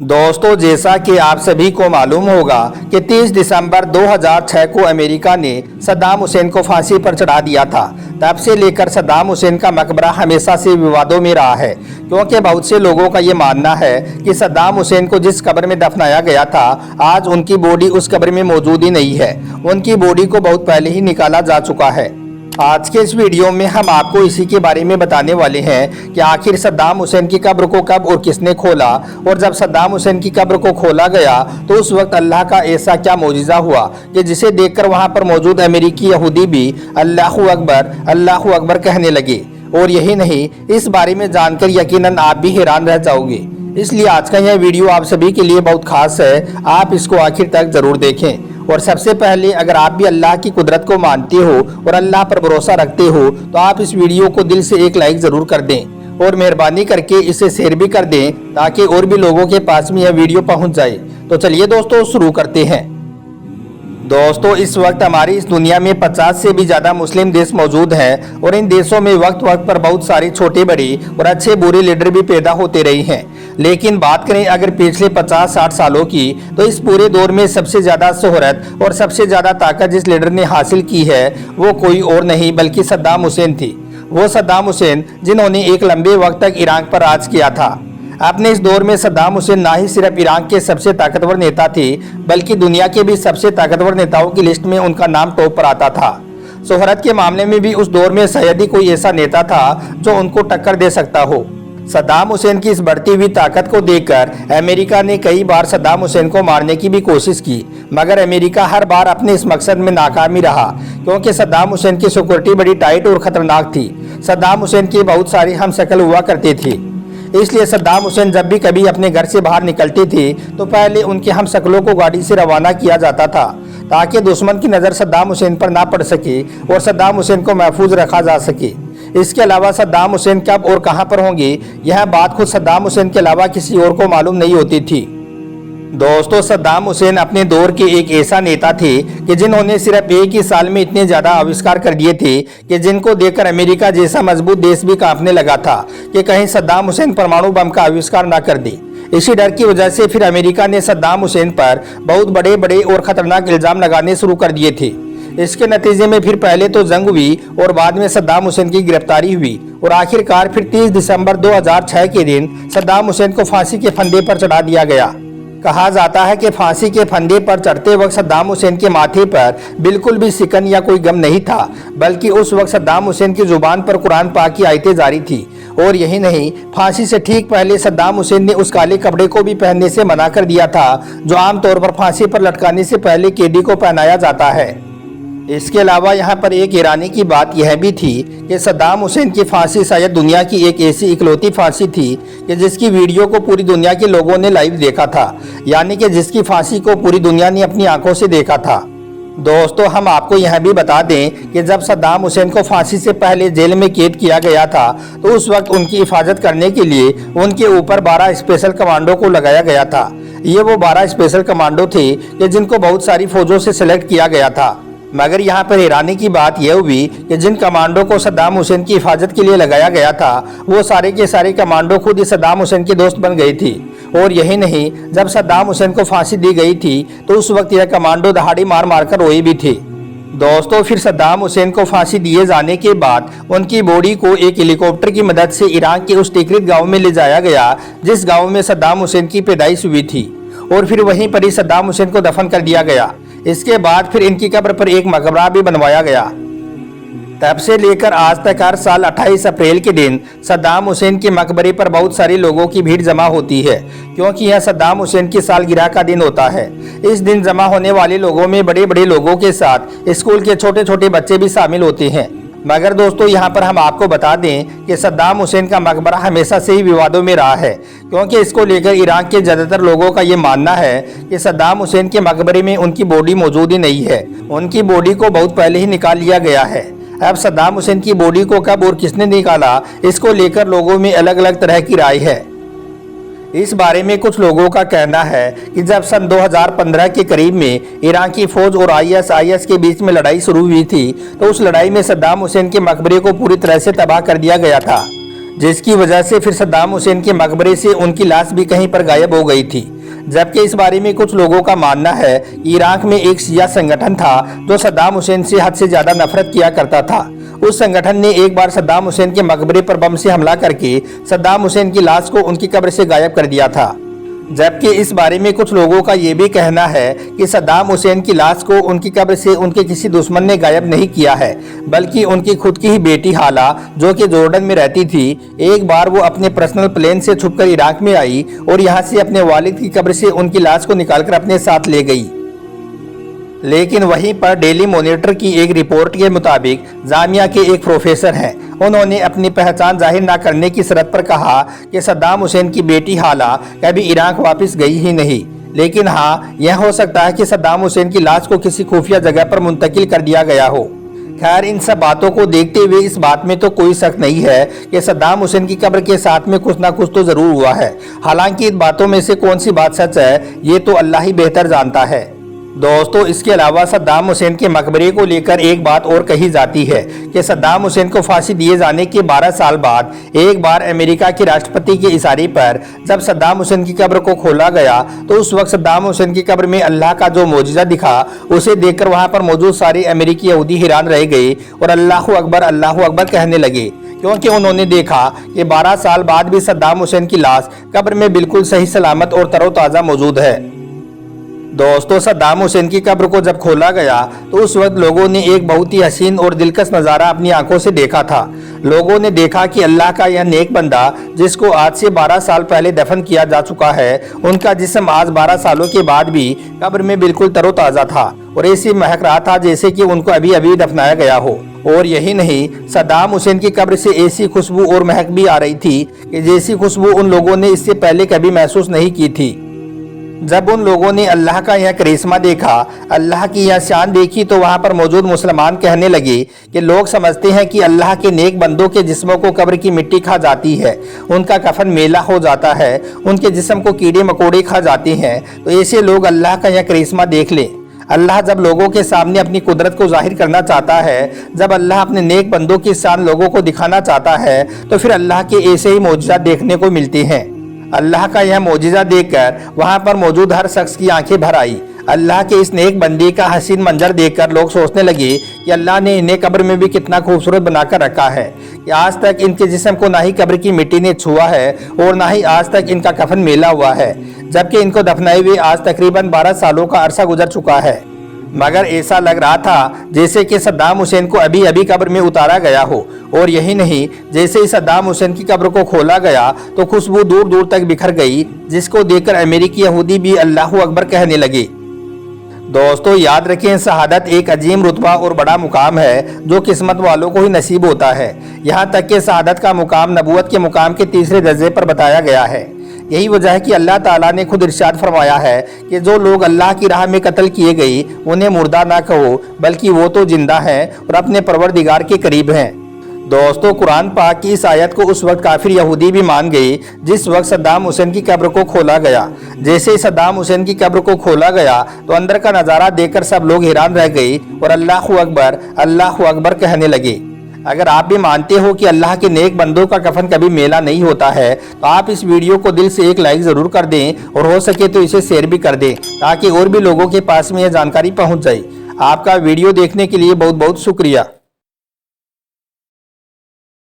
दोस्तों, जैसा कि आप सभी को मालूम होगा कि 30 दिसंबर 2006 को अमेरिका ने सद्दाम हुसैन को फांसी पर चढ़ा दिया था। तब से लेकर सद्दाम हुसैन का मकबरा हमेशा से विवादों में रहा है, क्योंकि बहुत से लोगों का ये मानना है कि सद्दाम हुसैन को जिस कब्र में दफनाया गया था, आज उनकी बॉडी उस कब्र में मौजूद ही नहीं है। उनकी बॉडी को बहुत पहले ही निकाला जा चुका है। आज के इस वीडियो में हम आपको इसी के बारे में बताने वाले हैं कि आखिर सद्दाम हुसैन की कब्र को कब और किसने खोला, और जब सद्दाम हुसैन की कब्र को खोला गया तो उस वक्त अल्लाह का ऐसा क्या मौजिज़ा हुआ कि जिसे देखकर वहां पर मौजूद अमेरिकी यहूदी भी अल्लाहु अकबर कहने लगे। और यही नहीं, इस बारे में जानकर यकीनन आप भी हैरान रह जाओगे। इसलिए आज का यह वीडियो आप सभी के लिए बहुत खास है, आप इसको आखिर तक जरूर देखें। और सबसे पहले, अगर आप भी अल्लाह की कुदरत को मानते हो और अल्लाह पर भरोसा रखते हो तो आप इस वीडियो को दिल से एक लाइक जरूर कर दें और मेहरबानी करके इसे शेयर भी कर दें, ताकि और भी लोगों के पास में यह वीडियो पहुंच जाए। तो चलिए दोस्तों, शुरू करते हैं। दोस्तों, इस वक्त हमारी इस दुनिया में 50 से भी ज़्यादा मुस्लिम देश मौजूद हैं, और इन देशों में वक्त वक्त पर बहुत सारे छोटे बड़े और अच्छे बुरे लीडर भी पैदा होते रहे हैं। लेकिन बात करें अगर पिछले 50-60 सालों की, तो इस पूरे दौर में सबसे ज़्यादा शोहरत और सबसे ज़्यादा ताकत जिस लीडर ने हासिल की है वो कोई और नहीं बल्कि सद्दाम हुसैन थी। वो सद्दाम हुसैन जिन्होंने एक लंबे वक्त तक ईराक पर राज किया था। अपने इस दौर में सद्दाम हुसैन ना ही सिर्फ ईराक के सबसे ताकतवर नेता थे, बल्कि दुनिया के भी सबसे ताकतवर नेताओं की लिस्ट में उनका नाम टॉप पर आता था। शोहरत के मामले में भी उस दौर में शायद ही कोई ऐसा नेता था जो उनको टक्कर दे सकता हो। सद्दाम हुसैन की इस बढ़ती हुई ताकत को देखकर अमेरिका ने कई बार सद्दाम हुसैन को मारने की भी कोशिश की, मगर अमेरिका हर बार अपने इस मकसद में नाकामी रहा, क्योंकि सद्दाम हुसैन की सिक्योरिटी बड़ी टाइट और खतरनाक थी। सद्दाम हुसैन के बहुत सारे हमशक्ल हुआ करते थे, इसलिए सद्दाम हुसैन जब भी कभी अपने घर से बाहर निकलते थे तो पहले उनके हमशक्लों को गाड़ी से रवाना किया जाता था, ताकि दुश्मन की नज़र सद्दाम हुसैन पर ना पड़ सके और सद्दाम हुसैन को महफूज रखा जा सके। इसके अलावा सद्दाम हुसैन कब और कहां पर होंगे, यह बात खुद सद्दाम हुसैन के अलावा किसी और को मालूम नहीं होती थी। दोस्तों, सद्दाम हुसैन अपने दौर के एक ऐसा नेता थे कि जिन्होंने सिर्फ एक ही साल में इतने ज़्यादा आविष्कार कर दिए थे कि जिनको देखकर अमेरिका जैसा मजबूत देश भी कांपने लगा था कि कहीं सद्दाम हुसैन परमाणु बम का आविष्कार ना कर दे। इसी डर की वजह से फिर अमेरिका ने सद्दाम हुसैन पर बहुत बड़े बड़े और खतरनाक इल्ज़ाम लगाने शुरू कर दिए थे। इसके नतीजे में फिर पहले तो जंग हुई और बाद में सद्दाम हुसैन की गिरफ्तारी हुई, और आखिरकार फिर 30 दिसंबर 2006 के दिन सद्दाम हुसैन को फांसी के फंदे पर चढ़ा दिया गया। कहा जाता है कि फांसी के फंदे पर चढ़ते वक्त सद्दाम हुसैन के माथे पर बिल्कुल भी सिकन या कोई गम नहीं था, बल्कि उस वक्त सद्दाम हुसैन की जुबान पर कुरान पाक की आयतें जारी थी। और यही नहीं, फांसी से ठीक पहले सद्दाम हुसैन ने उस काले कपड़े को भी पहनने से मना कर दिया था जो आमतौर पर फांसी पर लटकाने से पहले कैदी को पहनाया जाता है। इसके अलावा यहाँ पर एक हैरानी की बात यह भी थी कि सद्दाम हुसैन की फांसी शायद दुनिया की एक ऐसी इकलौती फांसी थी कि जिसकी वीडियो को पूरी दुनिया के लोगों ने लाइव देखा था, यानी कि जिसकी फांसी को पूरी दुनिया ने अपनी आंखों से देखा था। दोस्तों, हम आपको यह भी बता दें कि जब सद्दाम हुसैन को फांसी से पहले जेल में कैद किया गया था तो उस वक्त उनकी हिफाजत करने के लिए उनके ऊपर 12 स्पेशल कमांडो को लगाया गया था। ये वो 12 स्पेशल कमांडो थे कि जिनको बहुत सारी फौजों से सिलेक्ट किया गया था। मगर यहाँ पर हैरानी की बात यह हुई कि जिन कमांडो को सद्दाम हुसैन की हिफाजत के लिए लगाया गया था वो सारे के सारे कमांडो खुद ही सद्दाम हुसैन के दोस्त बन गए थे। और यही नहीं, जब सद्दाम हुसैन को फांसी दी गई थी तो उस वक्त यह कमांडो दहाड़ी मार मार कर रोए भी थे। दोस्तों, फिर सद्दाम हुसैन को फांसी दिए जाने के बाद उनकी बॉडी को एक हेलीकॉप्टर की मदद से ईराक के उस टिकरित गाँव में ले जाया गया, जिस गाँव में सद्दाम हुसैन की पैदाइश हुई थी, और फिर वहीं पर ही सद्दाम हुसैन को दफन कर दिया गया। इसके बाद फिर इनकी कब्र पर एक मकबरा भी बनवाया गया। तब से लेकर आज तक हर साल 28 अप्रैल के दिन सद्दाम हुसैन के मकबरे पर बहुत सारे लोगों की भीड़ जमा होती है, क्योंकि यह सद्दाम हुसैन की सालगिरह का दिन होता है। इस दिन जमा होने वाले लोगों में बड़े बड़े लोगों के साथ स्कूल के छोटे छोटे बच्चे भी शामिल होते हैं। मगर दोस्तों, यहाँ पर हम आपको बता दें कि सद्दाम हुसैन का मकबरा हमेशा से ही विवादों में रहा है, क्योंकि इसको लेकर ईराक के ज़्यादातर लोगों का ये मानना है कि सद्दाम हुसैन के मकबरे में उनकी बॉडी मौजूद ही नहीं है। उनकी बॉडी को बहुत पहले ही निकाल लिया गया है। अब सद्दाम हुसैन की बॉडी को कब और किसने निकाला, इसको लेकर लोगों में अलग अलग तरह की राय है। इस बारे में कुछ लोगों का कहना है कि जब सन 2015 के करीब में इराकी फौज और ISIS के बीच में लड़ाई शुरू हुई थी तो उस लड़ाई में सद्दाम हुसैन के मकबरे को पूरी तरह से तबाह कर दिया गया था। جس کی وجہ سے پھر صدام حسین کے مقبرے سے ان کی لاش بھی کہیں پر غائب ہو گئی تھی۔ جبکہ اس بارے میں کچھ لوگوں کا ماننا ہے کہ عراق میں ایک شیعہ سنگٹھن تھا جو صدام حسین سے حد سے زیادہ نفرت کیا کرتا تھا۔ اس سنگٹھن نے ایک بار صدام حسین کے مقبرے پر بم سے حملہ کر کے صدام حسین کی لاش کو ان کی قبر سے غائب کر دیا تھا۔ جبکہ اس بارے میں کچھ لوگوں کا یہ بھی کہنا ہے کہ صدام حسین کی لاش کو ان کی قبر سے ان کے کسی دشمن نے غائب نہیں کیا ہے، بلکہ ان کی خود کی ہی بیٹی حالہ جو کہ جارڈن میں رہتی تھی، ایک بار وہ اپنے پرسنل پلین سے چھپ کر عراق میں آئی اور یہاں سے اپنے والد کی قبر سے ان کی لاش کو نکال کر اپنے ساتھ لے گئی۔ لیکن وہیں پر ڈیلی مانیٹر کی ایک رپورٹ کے مطابق جامعہ کے ایک پروفیسر ہیں، انہوں نے اپنی پہچان ظاہر نہ کرنے کی شرط پر کہا کہ صدام حسین کی بیٹی حالہ کبھی عراق واپس گئی ہی نہیں، لیکن ہاں یہ ہو سکتا ہے کہ صدام حسین کی لاش کو کسی خفیہ جگہ پر منتقل کر دیا گیا ہو۔ خیر، ان سب باتوں کو دیکھتے ہوئے اس بات میں تو کوئی شک نہیں ہے کہ صدام حسین کی قبر کے ساتھ میں کچھ نہ کچھ تو ضرور ہوا ہے۔ حالانکہ ان باتوں میں سے کون سی بات سچ ہے یہ تو اللہ ہی بہتر جانتا ہے۔ دوستو، اس کے علاوہ صدام حسین کے مقبرے کو لے کر ایک بات اور کہی جاتی ہے کہ صدام حسین کو پھانسی دیے جانے کے 12 سال بعد ایک بار امریکہ کے راشٹرپتی کے اشارے پر جب صدام حسین کی قبر کو کھولا گیا تو اس وقت صدام حسین کی قبر میں اللہ کا جو معجزہ دکھا اسے دیکھ کر وہاں پر موجود سارے امریکی یہودی حیران رہ گئے اور اللہ اکبر کہنے لگے، کیونکہ انہوں نے دیکھا کہ 12 سال بعد بھی صدام حسین کی لاش قبر میں بالکل صحیح سلامت اور تر و تازہ موجود ہے۔ دوستو، صدام حسین کی قبر کو جب کھولا گیا تو اس وقت لوگوں نے ایک بہت ہی حسین اور دلکش نظارہ اپنی آنکھوں سے دیکھا تھا۔ لوگوں نے دیکھا کہ اللہ کا یہ نیک بندہ جس کو آج سے 12 سال پہلے دفن کیا جا چکا ہے، ان کا جسم آج 12 سالوں کے بعد بھی قبر میں بالکل تر و تازہ تھا اور ایسی مہک رہا تھا جیسے کہ ان کو ابھی دفنایا گیا ہو۔ اور یہی نہیں، صدام حسین کی قبر سے ایسی خوشبو اور مہک بھی آ رہی تھی کہ جیسی خوشبو ان لوگوں نے اس سے پہلے کبھی محسوس نہیں کی تھی۔ جب ان لوگوں نے اللہ کا یہ کرشمہ دیکھا، اللہ کی یہ شان دیکھی، تو وہاں پر موجود مسلمان کہنے لگے کہ لوگ سمجھتے ہیں کہ اللہ کے نیک بندوں کے جسموں کو قبر کی مٹی کھا جاتی ہے، ان کا کفن میلا ہو جاتا ہے، ان کے جسم کو کیڑے مکوڑے کھا جاتے ہیں، تو ایسے لوگ اللہ کا یہ کرشمہ دیکھ لیں۔ اللہ جب لوگوں کے سامنے اپنی قدرت کو ظاہر کرنا چاہتا ہے، جب اللہ اپنے نیک بندوں کی شان لوگوں کو دکھانا چاہتا ہے، تو پھر اللہ کے ایسے ہی معجزات دیکھنے کو ملتے ہیں۔ اللہ کا یہ معجزہ دیکھ کر وہاں پر موجود ہر شخص کی آنکھیں بھر آئی۔ اللہ کے اس نیک بندے کا حسین منظر دیکھ کر لوگ سوچنے لگے کہ اللہ نے انہیں قبر میں بھی کتنا خوبصورت بنا کر رکھا ہے کہ آج تک ان کے جسم کو نہ ہی قبر کی مٹی نے چھوا ہے اور نہ ہی آج تک ان کا کفن میلا ہوا ہے، جبکہ ان کو دفنائے ہوئے آج تقریباً 12 سالوں کا عرصہ گزر چکا ہے۔ مگر ایسا لگ رہا تھا جیسے کہ صدام حسین کو ابھی قبر میں اتارا گیا ہو، اور یہی نہیں، جیسے ہی صدام حسین کی قبر کو کھولا گیا تو خوشبو دور دور تک بکھر گئی، جس کو دیکھ کر امریکی یہودی بھی اللہ اکبر کہنے لگے۔ دوستو، یاد رکھیں، شہادت ایک عظیم رتبہ اور بڑا مقام ہے جو قسمت والوں کو ہی نصیب ہوتا ہے۔ یہاں تک کہ شہادت کا مقام نبوت کے مقام کے تیسرے درجے پر بتایا گیا ہے۔ یہی وجہ ہے کہ اللہ تعالیٰ نے خود ارشاد فرمایا ہے کہ جو لوگ اللہ کی راہ میں قتل کیے گئے انہیں مردہ نہ کہو، بلکہ وہ تو زندہ ہیں اور اپنے پروردگار کے قریب ہیں۔ دوستو، قرآن پاک کی اس آیت کو اس وقت کافر یہودی بھی مان گئے جس وقت صدام حسین کی قبر کو کھولا گیا۔ جیسے ہی صدام حسین کی قبر کو کھولا گیا تو اندر کا نظارہ دیکھ کر سب لوگ حیران رہ گئے اور اللہ اکبر کہنے لگے۔ اگر آپ بھی مانتے ہو کہ اللہ کے نیک بندوں کا کفن کبھی میلا نہیں ہوتا ہے تو آپ اس ویڈیو کو دل سے ایک لائک ضرور کر دیں اور ہو سکے تو اسے شیئر بھی کر دیں تاکہ اور بھی لوگوں کے پاس میں یہ جانکاری پہنچ جائے۔ آپ کا ویڈیو دیکھنے کے لیے بہت بہت شکریہ۔